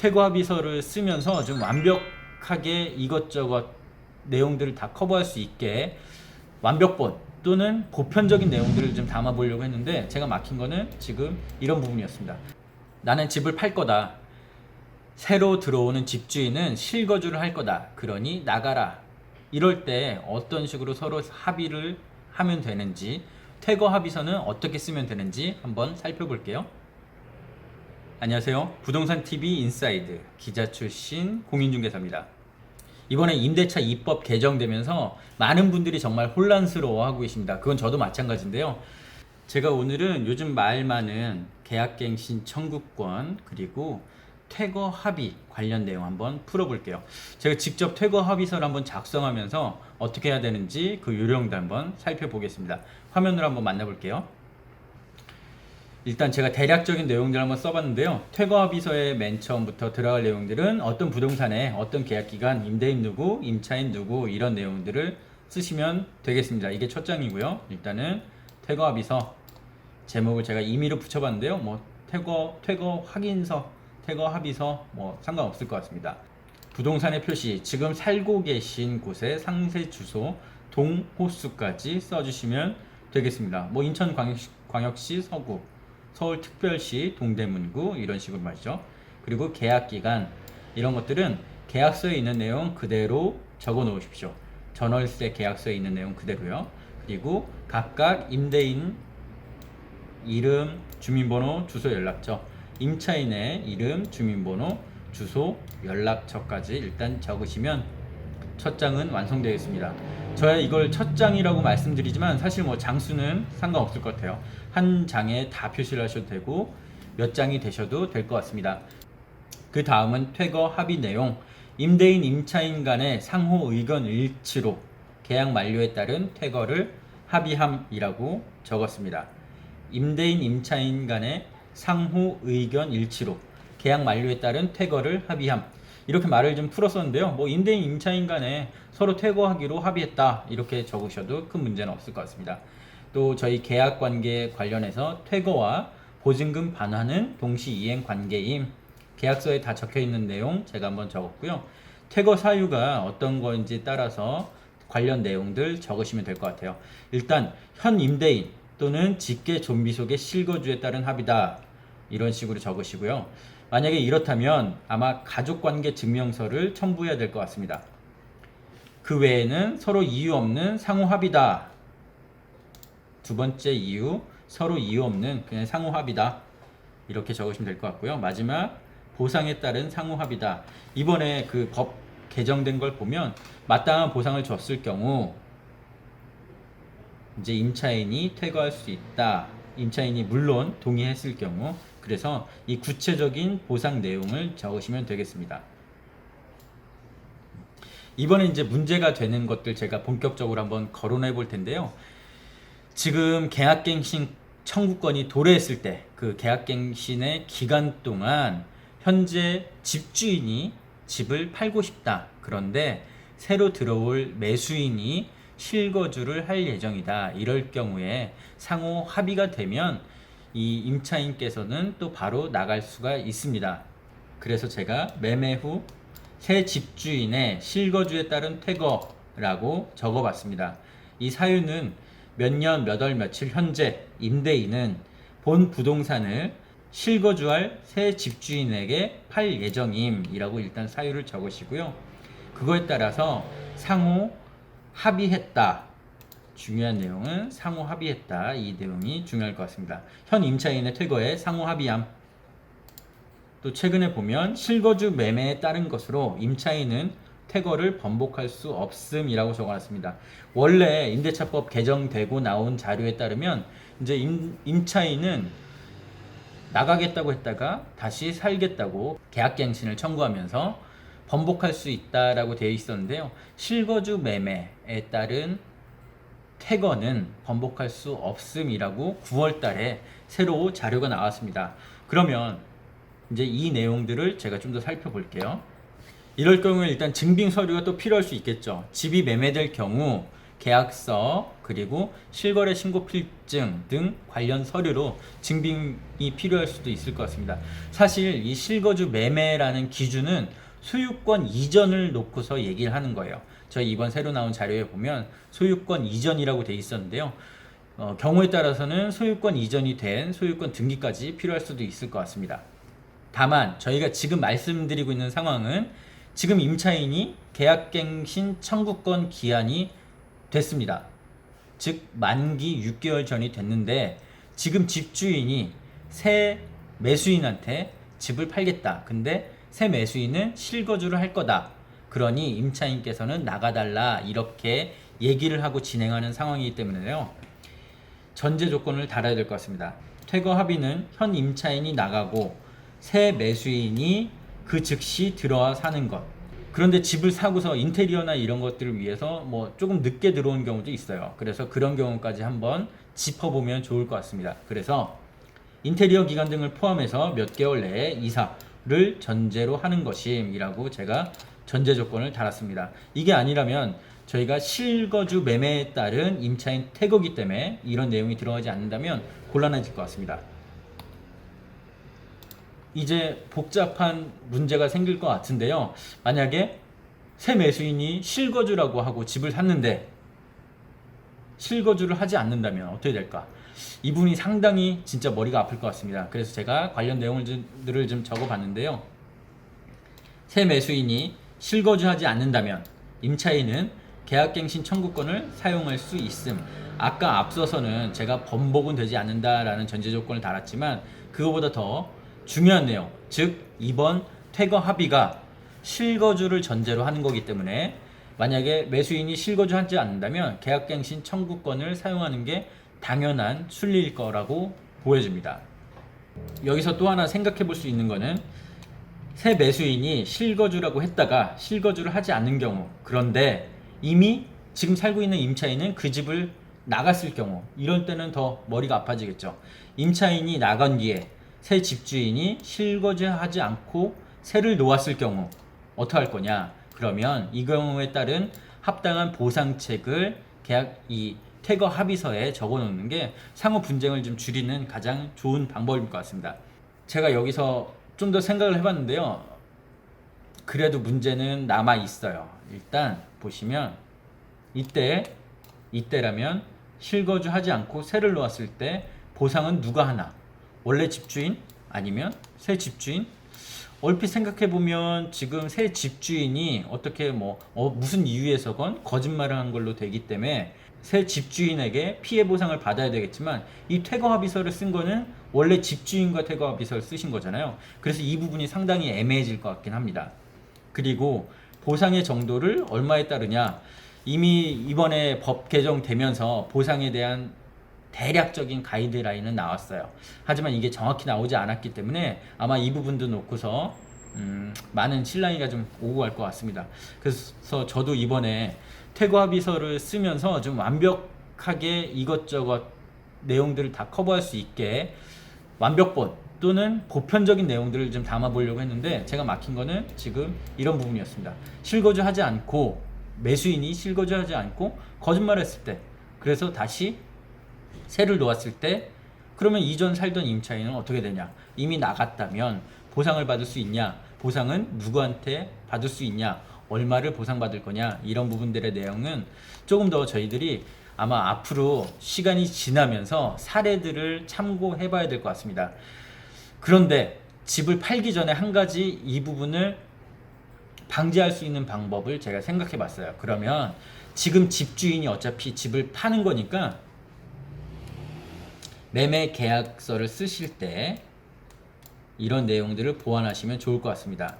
퇴거합의서를 쓰면서 좀 완벽하게 이것저것 내용들을 다 커버할 수 있게 완벽본 또는 보편적인 내용들을 좀 담아보려고 했는데, 제가 막힌 거는 지금 이런 부분이었습니다. 나는 집을 팔 거다. 새로 들어오는 집주인은 실거주를 할 거다. 그러니 나가라. 이럴 때 어떤 식으로 서로 합의를 하면 되는지, 퇴거 합의서는 어떻게 쓰면 되는지 한번 살펴볼게요. 안녕하세요. 부동산TV 인사이드 기자 출신 공인중개사입니다. 이번에 임대차 입법 개정되면서 많은 분들이 정말 혼란스러워하고 계십니다. 그건 저도 마찬가지인데요. 제가 오늘은 요즘 말 많은 계약갱신 청구권 그리고 퇴거 합의 관련 내용 한번 풀어볼게요. 제가 직접 퇴거 합의서를 한번 작성하면서 어떻게 해야 되는지 그 요령도 한번 살펴보겠습니다. 화면으로 한번 만나볼게요. 일단 제가 대략적인 내용들을 한번 써봤는데요. 퇴거 합의서의 맨 처음부터 들어갈 내용들은 어떤 부동산에 어떤 계약기간, 임대인 누구, 임차인 누구, 이런 내용들을 쓰시면 되겠습니다. 이게 첫 장이고요. 일단은 퇴거 합의서 제목을 제가 임의로 붙여봤는데요. 뭐 퇴거 확인서, 퇴거 합의서 뭐 상관없을 것 같습니다. 부동산의 표시, 지금 살고 계신 곳의 상세 주소, 동호수까지 써주시면 되겠습니다. 뭐 인천광역시 서구, 서울특별시 동대문구, 이런 식으로 말이죠. 그리고 계약기간, 이런 것들은 계약서에 있는 내용 그대로 적어 놓으십시오. 전월세 계약서에 있는 내용 그대로요. 그리고 각각 임대인 이름, 주민번호, 주소, 연락처, 임차인의 이름, 주민번호, 주소, 연락처까지 일단 적으시면 첫 장은 완성되겠습니다. 저야 이걸 첫 장이라고 말씀드리지만 사실 뭐 장수는 상관없을 것 같아요. 한 장에 다 표시를 하셔도 되고 몇 장이 되셔도 될 것 같습니다. 그 다음은 퇴거 합의 내용, 임대인 임차인 간의 상호 의견 일치로 계약 만료에 따른 퇴거를 합의함이라고 적었습니다. 임대인 임차인 간의 상호 의견 일치로 계약 만료에 따른 퇴거를 합의함, 이렇게 말을 좀 풀었었는데요. 뭐 임대인 임차인 간에 서로 퇴거하기로 합의했다, 이렇게 적으셔도 큰 문제는 없을 것 같습니다. 또 저희 계약 관계 관련해서 퇴거와 보증금 반환은 동시 이행 관계임, 계약서에 다 적혀 있는 내용 제가 한번 적었고요. 퇴거 사유가 어떤 건지 따라서 관련 내용들 적으시면 될 것 같아요. 일단 현 임대인 또는 직계 좀비 속의 실거주에 따른 합의다, 이런 식으로 적으시고요. 만약에 이렇다면 아마 가족관계 증명서를 첨부해야 될 것 같습니다. 그 외에는 서로 이유 없는 상호 합의다. 두 번째 이유, 서로 이유 없는 그냥 상호 합의다, 이렇게 적으시면 될 것 같고요. 마지막, 보상에 따른 상호 합의다. 이번에 그 법 개정된 걸 보면 마땅한 보상을 줬을 경우 이제 임차인이 퇴거할 수 있다. 임차인이 물론 동의했을 경우. 그래서 이 구체적인 보상 내용을 적으시면 되겠습니다. 이번에 이제 문제가 되는 것들 제가 본격적으로 한번 거론해 볼 텐데요. 지금 계약갱신 청구권이 도래했을 때 그 계약갱신의 기간 동안 현재 집주인이 집을 팔고 싶다. 그런데 새로 들어올 매수인이 실거주를 할 예정이다. 이럴 경우에 상호 합의가 되면 이 임차인께서는 또 바로 나갈 수가 있습니다. 그래서 제가 매매 후 새 집주인의 실거주에 따른 퇴거라고 적어봤습니다. 이 사유는 몇 년, 몇 월, 며칠 현재 임대인은 본 부동산을 실거주할 새 집주인에게 팔 예정임이라고 일단 사유를 적으시고요. 그거에 따라서 상호 합의했다. 중요한 내용은 상호 합의했다. 이 내용이 중요할 것 같습니다. 현 임차인의 퇴거에 상호 합의함. 또 최근에 보면 실거주 매매에 따른 것으로 임차인은 퇴거를 번복할 수 없음이라고 적어놨습니다. 원래 임대차법 개정되고 나온 자료에 따르면 이제 임차인은 나가겠다고 했다가 다시 살겠다고 계약갱신을 청구하면서 번복할 수 있다라고 되어 있었는데요. 실거주 매매에 따른 퇴거는 번복할 수 없음이라고 9월 달에 새로 자료가 나왔습니다. 그러면 이제 이 내용들을 제가 좀 더 살펴볼게요. 이럴 경우에 일단 증빙 서류가 또 필요할 수 있겠죠. 집이 매매될 경우 계약서 그리고 실거래 신고 필증 등 관련 서류로 증빙이 필요할 수도 있을 것 같습니다. 사실 이 실거주 매매라는 기준은 소유권 이전을 놓고서 얘기를 하는 거예요. 저희 이번 새로 나온 자료에 보면 소유권 이전이라고 돼 있었는데요. 경우에 따라서는 소유권 이전이 된 소유권 등기까지 필요할 수도 있을 것 같습니다. 다만 저희가 지금 말씀드리고 있는 상황은 지금 임차인이 계약갱신 청구권 기한이 됐습니다. 즉 만기 6개월 전이 됐는데 지금 집주인이 새 매수인한테 집을 팔겠다. 근데 새 매수인은 실거주를 할 거다. 그러니 임차인께서는 나가달라 이렇게 얘기를 하고 진행하는 상황이기 때문에요. 전제 조건을 달아야 될 것 같습니다. 퇴거 합의는 현 임차인이 나가고 새 매수인이 그 즉시 들어와 사는 것. 그런데 집을 사고서 인테리어나 이런 것들을 위해서 뭐 조금 늦게 들어온 경우도 있어요. 그래서 그런 경우까지 한번 짚어보면 좋을 것 같습니다. 그래서 인테리어 기간 등을 포함해서 몇 개월 내에 이사를 전제로 하는 것임이라고 제가 전제 조건을 달았습니다. 이게 아니라면 저희가 실거주 매매에 따른 임차인 퇴거기 때문에 이런 내용이 들어가지 않는다면 곤란해질 것 같습니다. 이제 복잡한 문제가 생길 것 같은데요. 만약에 새 매수인이 실거주라고 하고 집을 샀는데 실거주를 하지 않는다면 어떻게 될까? 이 부분이 상당히 진짜 머리가 아플 것 같습니다. 그래서 제가 관련 내용들을 좀 적어봤는데요. 새 매수인이 실거주하지 않는다면 임차인은 계약갱신 청구권을 사용할 수 있음. 아까 앞서서는 제가 번복은 되지 않는다라는 전제 조건을 달았지만 그거보다 더 중요한 내용, 즉 이번 퇴거 합의가 실거주를 전제로 하는 거기 때문에 만약에 매수인이 실거주하지 않는다면 계약갱신 청구권을 사용하는 게 당연한 순리일 거라고 보여집니다. 여기서 또 하나 생각해 볼 수 있는 거는 새 매수인이 실거주라고 했다가 실거주를 하지 않는 경우, 그런데 이미 지금 살고 있는 임차인은 그 집을 나갔을 경우, 이럴 때는 더 머리가 아파지겠죠. 임차인이 나간 뒤에 새 집주인이 실거주하지 않고 새를 놓았을 경우 어떻게 할 거냐? 그러면 이 경우에 따른 합당한 보상책을 계약 이 퇴거 합의서에 적어 놓는 게 상호 분쟁을 좀 줄이는 가장 좋은 방법일 것 같습니다. 제가 여기서 좀 더 생각을 해봤는데요. 그래도 문제는 남아 있어요. 일단 보시면 이때라면 실거주하지 않고 새를 놓았을 때 보상은 누가 하나? 원래 집주인 아니면 새 집주인? 얼핏 생각해보면 지금 새 집주인이 어떻게 무슨 이유에서건 거짓말을 한 걸로 되기 때문에 새 집주인에게 피해 보상을 받아야 되겠지만 이 퇴거 합의서를 쓴 거는 원래 집주인과 퇴거 합의서를 쓰신 거잖아요. 그래서 이 부분이 상당히 애매해질 것 같긴 합니다. 그리고 보상의 정도를 얼마에 따르냐? 이미 이번에 법 개정되면서 보상에 대한 대략적인 가이드라인은 나왔어요. 하지만 이게 정확히 나오지 않았기 때문에 아마 이 부분도 놓고서 많은 실랑이가 좀 오고 갈 것 같습니다. 그래서 저도 이번에 퇴거 합의서를 쓰면서 좀 완벽하게 이것저것 내용들을 다 커버할 수 있게 완벽본 또는 보편적인 내용들을 좀 담아보려고 했는데 제가 막힌 거는 지금 이런 부분이었습니다. 실거주하지 않고 매수인이 실거주하지 않고 거짓말했을 때, 그래서 다시 새를 놓았을 때, 그러면 이전 살던 임차인은 어떻게 되냐? 이미 나갔다면 보상을 받을 수 있냐? 보상은 누구한테 받을 수 있냐? 얼마를 보상받을 거냐? 이런 부분들의 내용은 조금 더 저희들이 아마 앞으로 시간이 지나면서 사례들을 참고해 봐야 될 것 같습니다. 그런데 집을 팔기 전에 한 가지 이 부분을 방지할 수 있는 방법을 제가 생각해 봤어요. 그러면 지금 집주인이 어차피 집을 파는 거니까 매매 계약서를 쓰실 때 이런 내용들을 보완하시면 좋을 것 같습니다.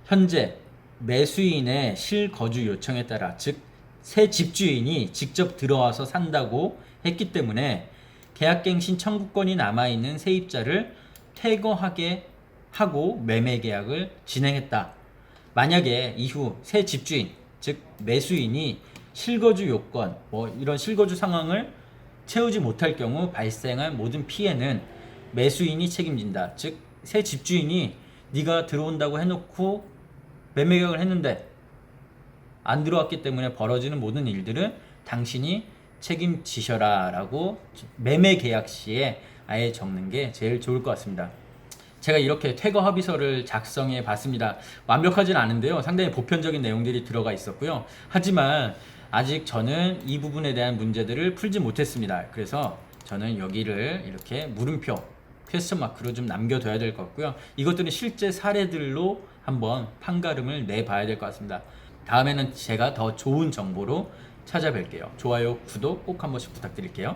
현재 매수인의 실거주 요청에 따라, 즉 새 집주인이 직접 들어와서 산다고 했기 때문에 계약갱신 청구권이 남아있는 세입자를 퇴거하게 하고 매매 계약을 진행했다. 만약에 이후 새 집주인, 즉 매수인이 실거주 요건, 이런 실거주 상황을 채우지 못할 경우 발생한 모든 피해는 매수인이 책임진다. 즉 새 집주인이 네가 들어온다고 해놓고 매매 계약을 했는데 안 들어왔기 때문에 벌어지는 모든 일들은 당신이 책임지셔라 라고 매매 계약 시에 아예 적는 게 제일 좋을 것 같습니다. 제가 이렇게 퇴거 합의서를 작성해 봤습니다. 완벽하진 않은데요. 상당히 보편적인 내용들이 들어가 있었고요. 하지만 아직 저는 이 부분에 대한 문제들을 풀지 못했습니다. 그래서 저는 여기를 이렇게 물음표, 퀘스천 마크로 좀 남겨둬야 될 것 같고요. 이것들은 실제 사례들로 한번 판가름을 내봐야 될 것 같습니다. 다음에는 제가 더 좋은 정보로 찾아뵐게요. 좋아요, 구독 꼭 한 번씩 부탁드릴게요.